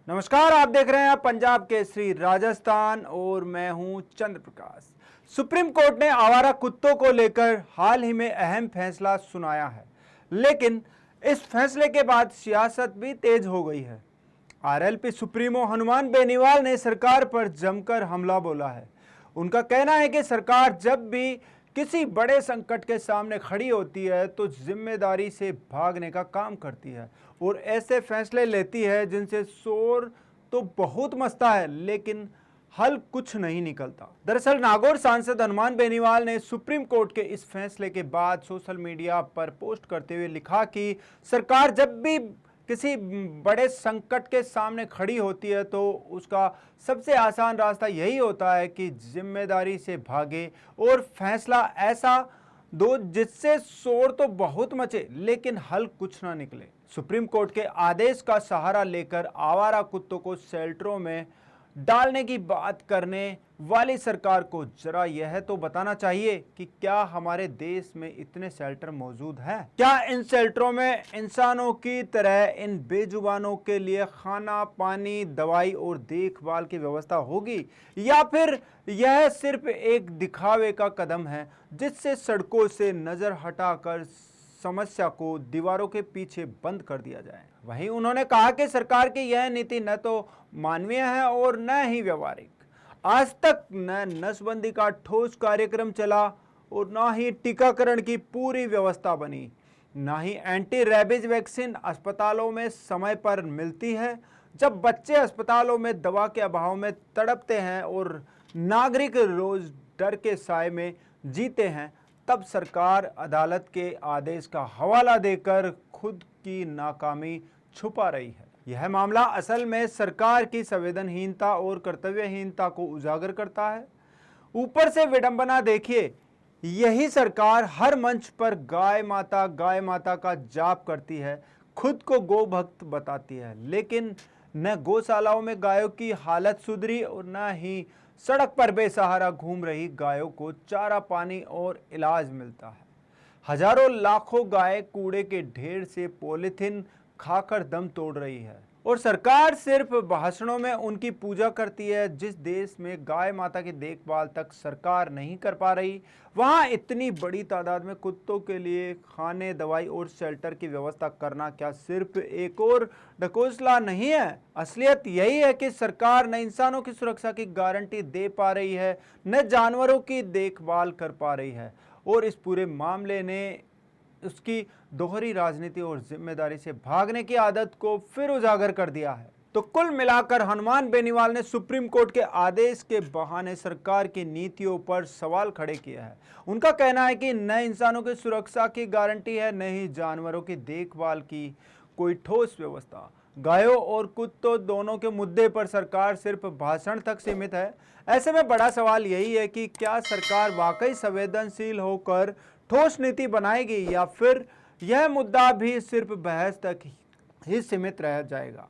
नमस्कार, आप देख रहे हैं पंजाब केसरी राजस्थान और मैं हूं चंद्र प्रकाश। सुप्रीम कोर्ट ने आवारा कुत्तों को लेकर हाल ही में अहम फैसला सुनाया है, लेकिन इस फैसले के बाद सियासत भी तेज हो गई है। आरएलपी सुप्रीमो हनुमान बेनीवाल ने सरकार पर जमकर हमला बोला है। उनका कहना है कि सरकार जब भी किसी बड़े संकट के सामने खड़ी होती है तो जिम्मेदारी से भागने का काम करती है और ऐसे फैसले लेती है जिनसे शोर तो बहुत मचता है लेकिन हल कुछ नहीं निकलता। दरअसल नागौर सांसद हनुमान बेनीवाल ने सुप्रीम कोर्ट के इस फैसले के बाद सोशल मीडिया पर पोस्ट करते हुए लिखा कि सरकार जब भी किसी बड़े संकट के सामने खड़ी होती है तो उसका सबसे आसान रास्ता यही होता है कि जिम्मेदारी से भागे और फैसला ऐसा दो जिससे शोर तो बहुत मचे लेकिन हल कुछ ना निकले। सुप्रीम कोर्ट के आदेश का सहारा लेकर आवारा कुत्तों को शेल्टरों में डालने की बात करने वाली सरकार को जरा यह तो बताना चाहिए कि क्या हमारे देश में इतने शेल्टर मौजूद हैं? क्या इन शेल्टरों में इंसानों की तरह इन बेजुबानों के लिए खाना, पानी, दवाई और देखभाल की व्यवस्था होगी, या फिर यह सिर्फ एक दिखावे का कदम है जिससे सड़कों से नजर हटाकर समस्या को दीवारों के पीछे बंद कर दिया जाए? वहीं उन्होंने कहा कि सरकार की यह नीति न तो मानवीय है और न ही व्यवहारिक। आज तक न नसबंदी का ठोस कार्यक्रम चला और न ही टीकाकरण की पूरी व्यवस्था बनी, न ही एंटी रेबीज वैक्सीन अस्पतालों में समय पर मिलती है। जब बच्चे अस्पतालों में दवा के अभाव में तड़पते हैं और नागरिक रोज डर के साए में जीते हैं, तब सरकार अदालत के आदेश का हवाला देकर खुद की नाकामी छुपा रही है। यह मामला असल में सरकार की संवेदनहीनता और कर्तव्यहीनता को उजागर करता है। ऊपर से विडंबना देखिए, यही सरकार हर मंच पर गाय माता का जाप करती है, खुद को गौ भक्त बताती है, लेकिन न गौशालाओं में गायों की हालत सुधरी और न ही सड़क पर बेसहारा घूम रही गायों को चारा, पानी और इलाज मिलता है। हजारों लाखों गाय कूड़े के ढेर से पॉलीथिन खाकर दम तोड़ रही है और सरकार सिर्फ भाषणों में उनकी पूजा करती है। जिस देश में गाय माता की देखभाल तक सरकार नहीं कर पा रही, वहां इतनी बड़ी तादाद में कुत्तों के लिए खाने, दवाई और शेल्टर की व्यवस्था करना क्या सिर्फ एक और ढकोसला नहीं है? असलियत यही है कि सरकार न इंसानों की सुरक्षा की गारंटी दे पा रही है, न जानवरों की देखभाल कर पा रही है और इस पूरे मामले ने उसकी दोहरी राजनीति और जिम्मेदारी से भागने की आदत को फिर उजागर कर दिया है। तो कुल मिलाकर हनुमान बेनीवाल ने सुप्रीम कोर्ट के आदेश के बहाने सरकार की नीतियों पर सवाल खड़े किया है। उनका कहना है कि न इंसानों की सुरक्षा की गारंटी है, न ही जानवरों की देखभाल की कोई ठोस व्यवस्था। गायों और कुत्तों दोनों के मुद्दे पर सरकार सिर्फ भाषण तक सीमित है। ऐसे में बड़ा सवाल यही है कि क्या सरकार वाकई संवेदनशील होकर ठोस नीति बनाएगी या फिर यह मुद्दा भी सिर्फ बहस तक ही सीमित रह जाएगा?